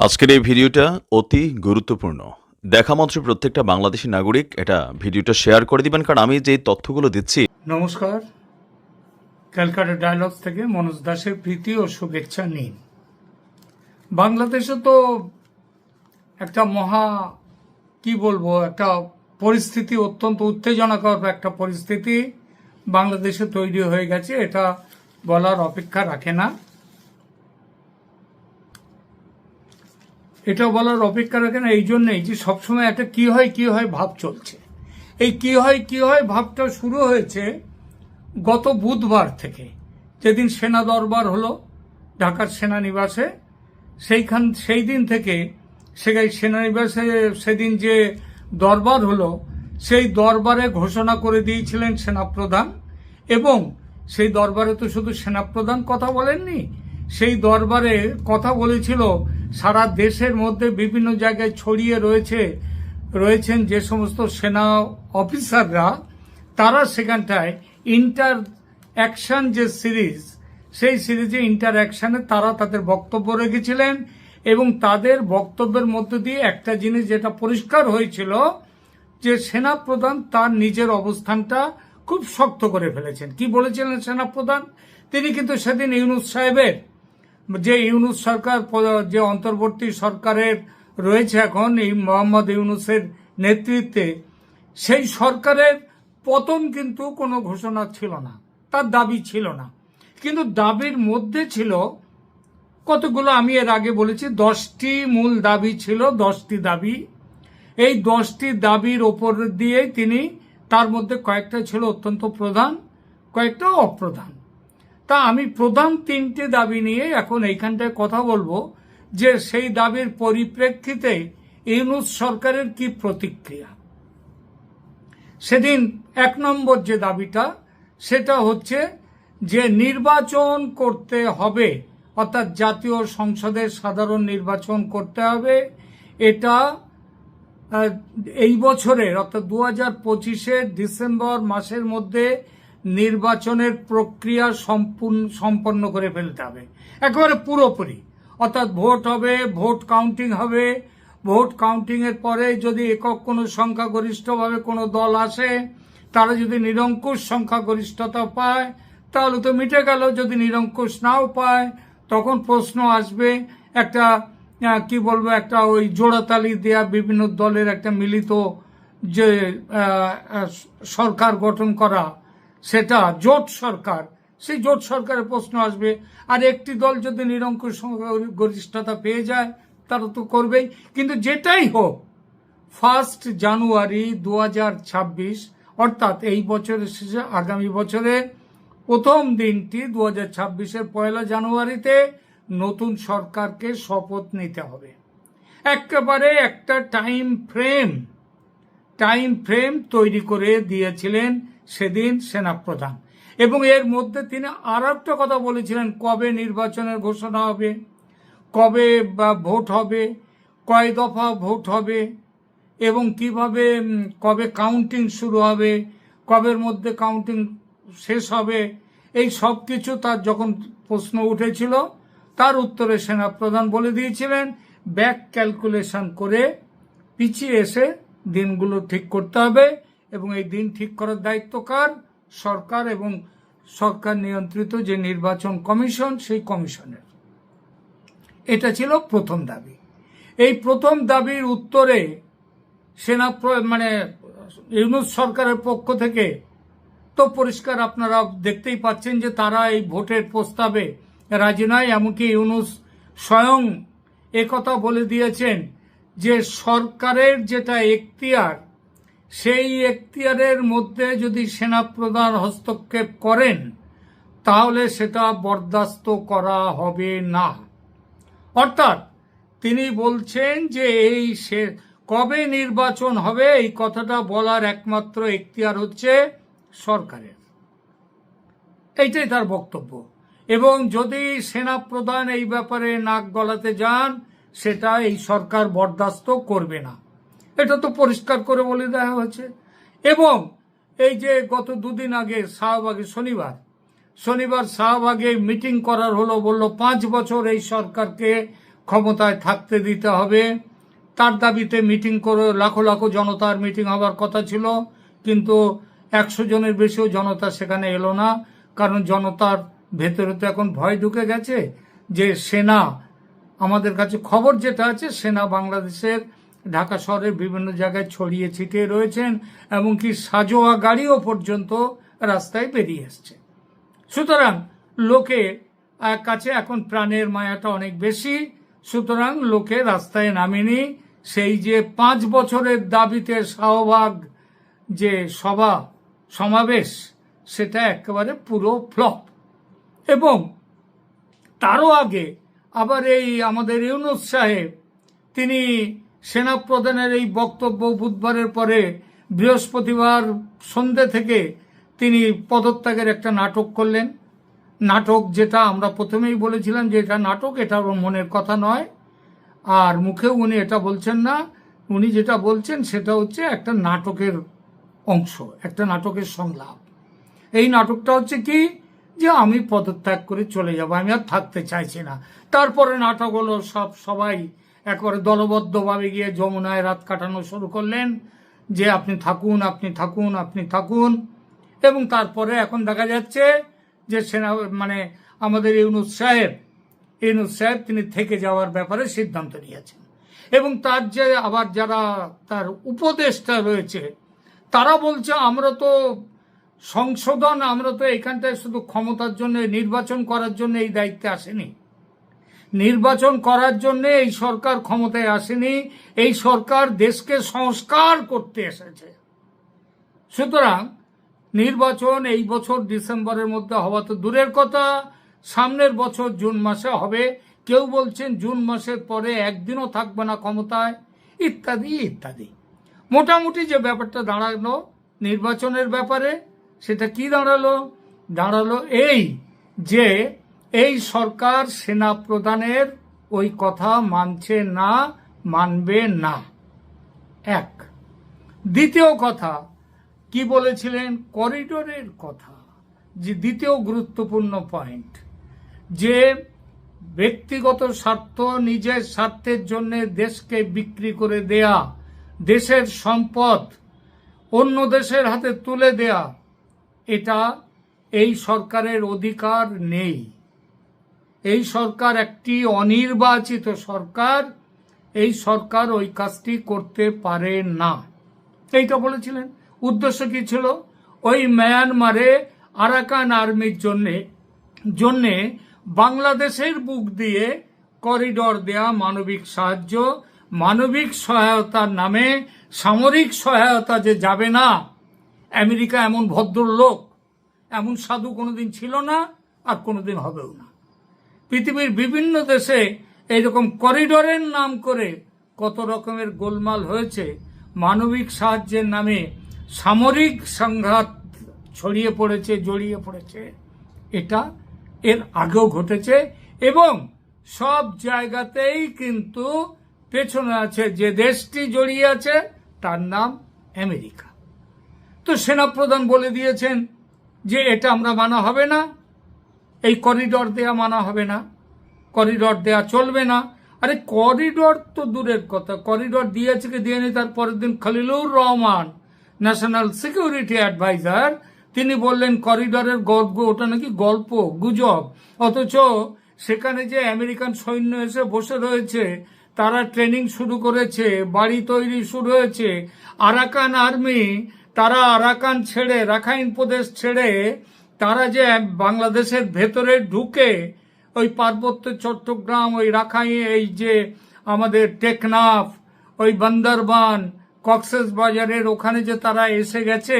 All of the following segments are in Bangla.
আজকের এই ভিডিওটা অতি গুরুত্বপূর্ণ। দেখা মাত্র প্রত্যেকটা বাংলাদেশী নাগরিক এটা ভিডিওটা শেয়ার করে দিবেন, কারণ আমি যে তথ্যগুলো দিচ্ছি। নমস্কার, ক্যালকাটা ডায়ালগস থেকে মনোজ দাসের প্রীতি ও শুভেচ্ছা নিন। বাংলাদেশে তো একটা কি বলবো, একটা পরিস্থিতি, অত্যন্ত উত্তেজনাকর একটা পরিস্থিতি বাংলাদেশে তৈরি হয়ে গেছে। এটা বলার অপেক্ষা রাখে না। এই জন্যই যে সবসময় একটা কি হয় ভাব চলছে। এই কি হয় ভাবটা শুরু হয়েছে গত বুধবার থেকে, যেদিন সেনা দরবার হলো ঢাকার সেনানিবাসে। সেই দিন থেকে সেনানিবাসে সেদিন যে দরবার হলো, সেই দরবারে ঘোষণা করে দিয়েছিলেন সেনাপ্রধান। এবং সেই দরবারে তো শুধু সেনাপ্রধান কথা বলেননি, সেই দরবারে কথা বলেছিল সারা দেশের মধ্যে বিভিন্ন জায়গায় ছড়িয়ে রয়েছেন যে সমস্ত সেনা অফিসাররা, তারা সেখানটায় ইন্টার অ্যাকশন যে সিরিজ, সেই সিরিজে ইন্টার অ্যাকশনে তারা তাদের বক্তব্য রেখেছিলেন। এবং তাদের বক্তব্যের মধ্য দিয়ে একটা জিনিস যেটা পরিষ্কার হয়েছিল, যে সেনাপ্রধান তার নিজের অবস্থানটা খুব শক্ত করে ফেলেছেন। কি বলেছিলেন সেনাপ্রধান? তিনি কিন্তু সেদিন ইউনূস সাহেবের, যে ইউনূস সরকার, যে অন্তর্বর্তী সরকারের রয়েছে এখন, এই মোহাম্মদ ইউনূসের নেতৃত্বে, সেই সরকারের পতন কিন্তু কোনো ঘোষণা ছিল না, তার দাবি ছিল না। কিন্তু দাবির মধ্যে ছিল কতগুলো, আমি এর আগে বলেছি 10টি মূল দাবি ছিল, 10টি দাবি। এই 10টি দাবির ওপর দিয়ে তিনি, তার মধ্যে কয়েকটা ছিল অত্যন্ত প্রধান, কয়েকটা অপ্রধান। তা আমি প্রধান 3টে দাবি নিয়ে এখন এইখানটায় কথা বলবো, যে সেই দাবির পরিপ্রেক্ষিতে ইউনূস সরকারের কি প্রতিক্রিয়া। সেদিন 1 নম্বর যে দাবিটা, সেটা হচ্ছে যে নির্বাচন করতে হবে, অর্থাৎ জাতীয় সংসদের সাধারণ নির্বাচন করতে হবে। এটা এই বছরের, অর্থাৎ 2025-এর ডিসেম্বর মাসের মধ্যে নির্বাচনের প্রক্রিয়া সম্পন্ন করে ফেলতে হবে, একেবারে পুরোপুরি। অর্থাৎ ভোট হবে, ভোট কাউন্টিং হবে, ভোট কাউন্টিং এর পরে যদি একক কোনো সংখ্যাগরিষ্ঠভাবে কোনো দল আসে, তারা যদি নিরঙ্কুশ সংখ্যাগরিষ্ঠতা পায় তাহলে তো মিটে গেল। যদি নিরঙ্কুশ নাও পায়, তখন প্রশ্ন আসবে একটা, কি বলবো, একটা ওই জোড়াতালি দেয়া বিভিন্ন দলের একটা মিলিত যে সরকার গঠন করা, সেটা জোট সরকার, সেই জোট সরকারের প্রশ্ন আসবে। আর একটি দল যদি নিরঙ্কুশ গরিষ্ঠতা পেয়ে যায়, তারা তো করবেই। কিন্তু যেটাই হোক, 1 জানুয়ারি 2026, অর্থাৎ এই বছরের শেষে আগামী বছরের প্রথম দিনটি 2026-এর 1 জানুয়ারিতে নতুন সরকারকে শপথ নিতে হবে। একেবারে একটা টাইম ফ্রেম তৈরি করে দিয়েছিলেন সেদিন সেনাপ্রধান। এবং এর মধ্যে তিনি আর একটা কথা বলেছিলেন, কবে নির্বাচনের ঘোষণা হবে, কবে ভোট হবে, কয় দফা ভোট হবে, এবং কিভাবে, কবে কাউন্টিং শুরু হবে, কবের মধ্যে কাউন্টিং শেষ হবে। এই সব কিছু তার যখন প্রশ্ন উঠেছিল, তার উত্তরে সেনাপ্রধান বলে দিয়েছিলেন ব্যাক ক্যালকুলেশন করে পিছিয়ে এসে দিনগুলো ঠিক করতে হবে। এবং এই দিন ঠিক করার দায়িত্ব কার? সরকার এবং সরকার নিয়ন্ত্রিত যে নির্বাচন কমিশন, সেই কমিশনের। এটা ছিল প্রথম দাবি। এই প্রথম দাবির উত্তরে ইউনূস সরকারের পক্ষ থেকে তো পরিষ্কার আপনারা দেখতেই পাচ্ছেন যে তারা এই ভোটের প্রস্তাবে রাজি নয়। এমনকি ইউনূস স্বয়ং একথা বলে দিয়েছেন যে সরকারের যেটা এখতিয়ার, সেই এখতিয়ারের মধ্যে যদি সেনাপ্রধান হস্তক্ষেপ করেন, তাহলে সেটা বরদাস্ত করা হবে না। অর্থাৎ তিনি বলছেন যে কবে নির্বাচন হবে, এই কথাটা বলার একমাত্র এখতিয়ার হচ্ছে সরকারের। এইটাই তার বক্তব্য। এবং যদি সেনাপ্রধান এই ব্যাপারে নাক গলাতে যান, সেটা এই সরকার বরদাস্ত করবে না। এটা তো পরিষ্কার করে বলে দেওয়া হয়েছে। এবং এই যে গত 2 দিন আগে শাহবাগে, শনিবার শাহবাগে মিটিং করার হলো, বলল 5 বছর এই সরকারকে ক্ষমতায় থাকতে দিতে হবে, তার দাবিতে মিটিং করে লাখো লাখো জনতার মিটিং হওয়ার কথা ছিল, কিন্তু 100 জনের বেশিও জনতা সেখানে এলো না। কারণ জনতার ভেতরে তো এখন ভয় ঢুকে গেছে যে সেনা, আমাদের কাছে খবর যেটা আছে, সেনা বাংলাদেশের ঢাকা শহরের বিভিন্ন জায়গায় ছড়িয়ে ছিটিয়ে রয়েছেন, এমনকি সাজোয়া গাড়িও পর্যন্ত রাস্তায় বেরিয়ে এসছে। সুতরাং লোকের কাছে এখন প্রাণের মায়াটা অনেক বেশি, সুতরাং লোকে রাস্তায় নামেনি। সেই যে 5 বছরের দাবিতে শাহবাগ যে সমাবেশ, সেটা একেবারে পুরো ফ্লপ। এবং তারও আগে আবার এই আমাদের ইউনূস সাহেব, তিনি সেনাপ্রধানের এই বক্তব্য বুধবারের পরে বৃহস্পতিবার সন্ধ্যে থেকে তিনি পদত্যাগের একটা নাটক করলেন। নাটক যেটা আমরা প্রথমেই বলেছিলাম যে এটা নাটক, এটা ওর মনের কথা নয়, আর মুখেও উনি এটা বলছেন না। উনি যেটা বলছেন সেটা হচ্ছে একটা নাটকের অংশ, একটা নাটকের সংলাপ। এই নাটকটা হচ্ছে কি, যে আমি পদত্যাগ করে চলে যাব, আমি আর থাকতে চাইছি না। তারপরে নাটক হলো সবাই একবারে দলবদ্ধভাবে গিয়ে যমুনায় রাত কাটানো শুরু করলেন যে আপনি থাকুন, আপনি থাকুন, আপনি থাকুন। এবং তারপরে এখন দেখা যাচ্ছে যে আমাদের ইউনূস সাহেব তিনি থেকে যাওয়ার ব্যাপারে সিদ্ধান্ত নিয়েছেন। এবং তার যে আবার যারা তার উপদেষ্টা রয়েছে, তারা বলছে আমরা তো সংশোধন, আমরা তো এখানটায় শুধু ক্ষমতার জন্য, নির্বাচন করার জন্য এই দায়িত্বে আসেনি। নির্বাচন করার জন্য এই সরকার ক্ষমতায় আসেনি, এই সরকার দেশকে সংস্কার করতে এসেছে। সুতরাং নির্বাচন এই বছর ডিসেম্বরের মধ্যে হওয়া তো দূরের কথা, সামনের বছর জুন মাসে হবে। কেউ বলছেন জুন মাসের পরে একদিনও থাকবে না ক্ষমতায়, ইত্যাদি ইত্যাদি। মোটামুটি যে ব্যাপারটা দাঁড়ালো নির্বাচনের ব্যাপারে, সেটা কি দাঁড়ালো এই যে এই সরকার সেনা প্রধানের ওই কথা মানছে না, মানবে না। এক। দ্বিতীয় কথা কি বলেছিলেন, করিডোরের কথা, যে দ্বিতীয় গুরুত্বপূর্ণ পয়েন্ট, যে ব্যক্তিগত স্বার্থ, নিজের স্বার্থের জন্য দেশকে বিক্রি করে দেয়া, দেশের সম্পদ অন্য দেশের হাতে তুলে দেয়া, এটা এই সরকারের অধিকার নেই। এই সরকার একটি অনির্বাচিত সরকার, এই সরকার ওই কাজটি করতে পারে না, এইটা বলেছিলেন। উদ্দেশ্য কি ছিল, ওই মায়ানমারে আরাকান আর্মির জন্যে বাংলাদেশের বুক দিয়ে করিডোর দেয়া, মানবিক সাহায্য, মানবিক সহায়তার নামে সামরিক সহায়তা যে যাবে না। আমেরিকা এমন ভদ্রলোক, এমন সাধু কোনোদিন ছিল না, আর কোনোদিন হবেও না। পৃথিবীর বিভিন্ন দেশে এইরকম করিডোরের নাম করে কত রকমের গোলমাল হয়েছে। মানবিক সাহায্যের নামে সামরিক সংঘাত জড়িয়ে পড়েছে। এটা এর আগেও ঘটেছে, এবং সব জায়গাতেই কিন্তু পেছনে আছে, যে দেশটি জড়িয়ে আছে তার নাম আমেরিকা। তো সেনাপ্রধান বলে দিয়েছেন যে এটা আমরা মানা হবে না, এই করিডোর দেয়া মানা হবে না, করিডোর দেয়া চলবে না। আরে করিডোর তো দূরের কথা, করিডোর দিয়েছে কি দিয়েনি, তার পরের দিন Khalilur Rahman, national security adviser, তিনি বললেন করিডোরের গল্প, ওটা নাকি গল্প, গুজব। অথচ সেখানে যে আমেরিকান সৈন্য এসে বসে রয়েছে, তারা ট্রেনিং শুরু করেছে, বাড়ি তৈরি শুরু হয়েছে। আরাকান আর্মি, তারা আরাকান ছেড়ে, রাখাইন প্রদেশ ছেড়ে, তারা যে বাংলাদেশের ভেতরে ঢুকে ওই পার্বত্য চট্টগ্রাম, ওই রাখাইন, এই যে আমাদের টেকনাফ, ওই বান্দরবান, কক্সেস বাজারের ওখানে যে তারা এসে গেছে,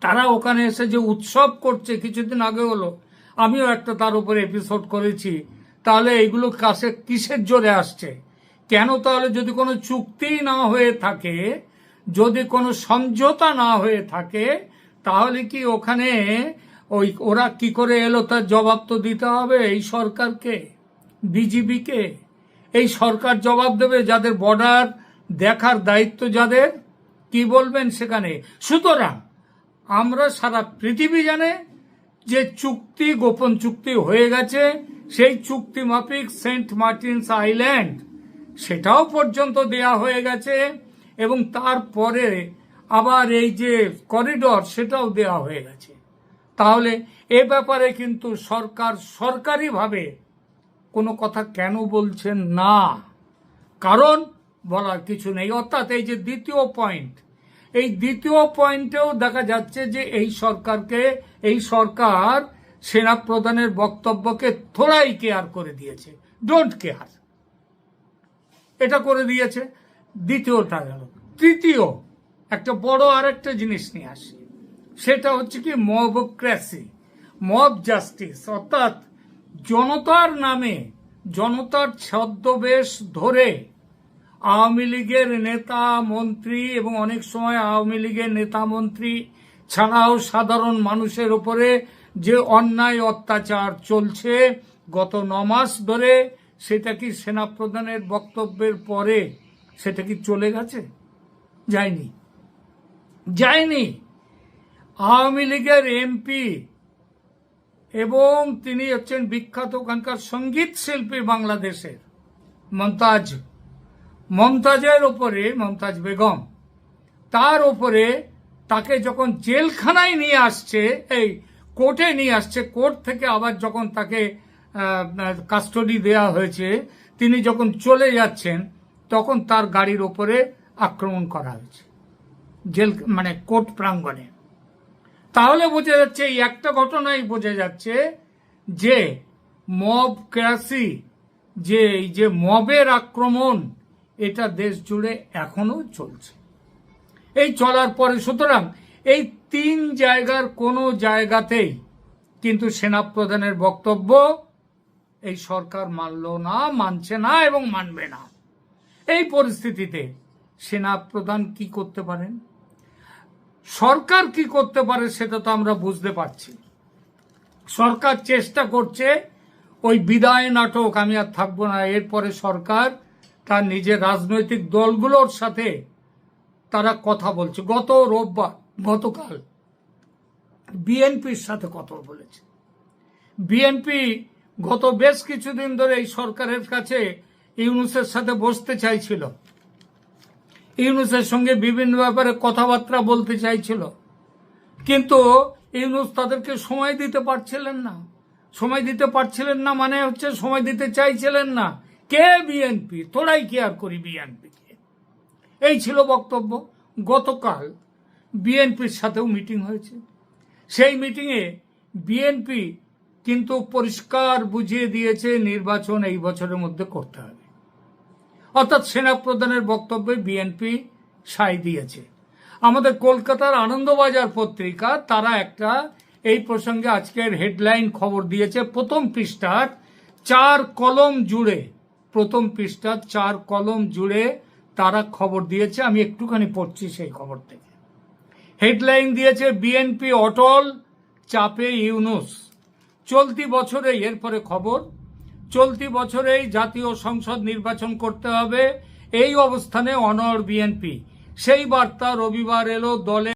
তারা ওখানে এসে যে উৎসব করছে, কিছুদিন আগে হলো, আমিও একটা তার উপরে এপিসোড করেছি। তাহলে এইগুলো কিসের জোরে আসছে? কেন? তাহলে যদি কোনো চুক্তি না হয়ে থাকে, যদি কোনো সমঝোতা না হয়ে থাকে, তাহলে কি ওখানে ওরা কি করে এলো তার জবাব তো দিতে হবে এই সরকারকে, বিজিবিকে। এই সরকার জবাব দেবে, যাদের বর্ডার দেখার দায়িত্ব যাদের, কি বলবেন সেখানে? সুতরাং আমরা, সারা পৃথিবী জানে যে চুক্তি, গোপন চুক্তি হয়ে গেছে, সেই চুক্তি মাফিক সেন্ট মার্টিনস আইল্যান্ড সেটাও পর্যন্ত দেয়া হয়ে গেছে, এবং তারপরে আবার এই যে করিডর সেটাও দেয়া হয়ে গেছে। তাহলে এ ব্যাপারে কিন্তু সরকার সরকারিভাবে কোনো কথা কেন বলছেন না? কারণ বলার কিছু নেই। অর্থাৎ এই যে দ্বিতীয় পয়েন্ট, এই দ্বিতীয় পয়েন্টেও দেখা যাচ্ছে যে এই সরকার সেনা প্রধানের বক্তব্যকে থোড়াই কেয়ার করে দিয়েছে, ডোন্ট কেয়ার, এটা করে দিয়েছে। দ্বিতীয়টা গেল। তৃতীয় একটা বড় আরেকটা জিনিস নিয়ে আসি, সেটা হচ্ছে কি মবক্রেসি, মব জাস্টিস, অর্থাৎ জনতার নামে, জনতার ছদ্মবেশ ধরে আওয়ামী লীগের নেতা মন্ত্রী এবং অনেক সময় আওয়ামী লীগের নেতা মন্ত্রী ছাড়াও সাধারণ মানুষের উপরে যে অন্যায় অত্যাচার চলছে গত 9 মাস ধরে, সেটা কি সেনাপ্রধানের বক্তব্যের পরে সেটা কি চলে গেছে? যায়নি। আওয়ামী লীগের এমপি এবং তিনি হচ্ছেন বিখ্যাত ওখানকার সঙ্গীত শিল্পী বাংলাদেশের মমতাজের ওপরে, মমতাজ বেগম, তার ওপরে তাকে যখন জেলখানায় নিয়ে আসছে, এই কোর্টে নিয়ে আসছে, কোর্ট থেকে আবার যখন তাকে কাস্টডি দেয়া হয়েছে, তিনি যখন চলে যাচ্ছেন তখন তার গাড়ির ওপরে আক্রমণ করা হয়েছে জেল, মানে কোর্ট প্রাঙ্গণে। তাহলে বোঝা যাচ্ছে, এই একটা ঘটনাই বোঝা যাচ্ছে যে মব ক্রাসি, যে এই যে মবের আক্রমণ, এটা দেশ জুড়ে এখনো চলছে। এই চলার পরে সুতরাং এই 3 জায়গার কোনো জায়গাতেই কিন্তু সেনাপ্রধানের বক্তব্য এই সরকার মানছে না এবং মানবে না। এই পরিস্থিতিতে সেনাপ্রধান কি করতে পারেন, সরকার কি করতে পারে, সেটা তো আমরা বুঝতে পারছি। সরকার চেষ্টা করছে ওই বিদায় নাটক, আমি আর থাকবো না, এরপরে সরকার তার নিজের রাজনৈতিক দলগুলোর সাথে তারা কথা বলছে। গতকাল বিএনপির সাথে কথা বলেছে। বিএনপি গত বেশ কিছুদিন ধরে এই সরকারের কাছে ইউনূসের সাথে বসতে চাইছিল, ইউনূসের সঙ্গে বিভিন্ন ব্যাপারে কথাবার্তা বলতে চাইছিল, কিন্তু ইউনূস তাদেরকে সময় দিতে পারছিলেন না, মানে হচ্ছে সময় দিতে চাইছিলেন না। কে? বিএনপি। তোরাই কেয়ার করি বিএনপিকে, এই ছিল বক্তব্য। গতকাল বিএনপির সাথেও মিটিং হয়েছে। সেই মিটিংয়ে বিএনপি কিন্তু পরিষ্কার বুঝিয়ে দিয়েছে নির্বাচন এই বছরের মধ্যে করতে হবে। অর্থাৎ সেনাপ্রধানের বক্তব্যে বিএনপি সায় দিয়েছে। আমাদের কলকাতার আনন্দবাজার পত্রিকা তারা একটা এই প্রসঙ্গে আজকের হেডলাইন খবর দিয়েছে, প্রথম পৃষ্ঠার 4 কলম জুড়ে তারা খবর দিয়েছে। আমি একটুখানি পড়ছি সেই খবর থেকে। হেডলাইন দিয়েছে, বিএনপি অটল, চাপে ইউনূস। চলতি বছরে, এরপরে খবর, চলতি বছরেই জাতীয় সংসদ নির্বাচন করতে হবে, এই অবস্থানে অনড় বিএনপি। সেই বার্তা রবিবার এলো দলে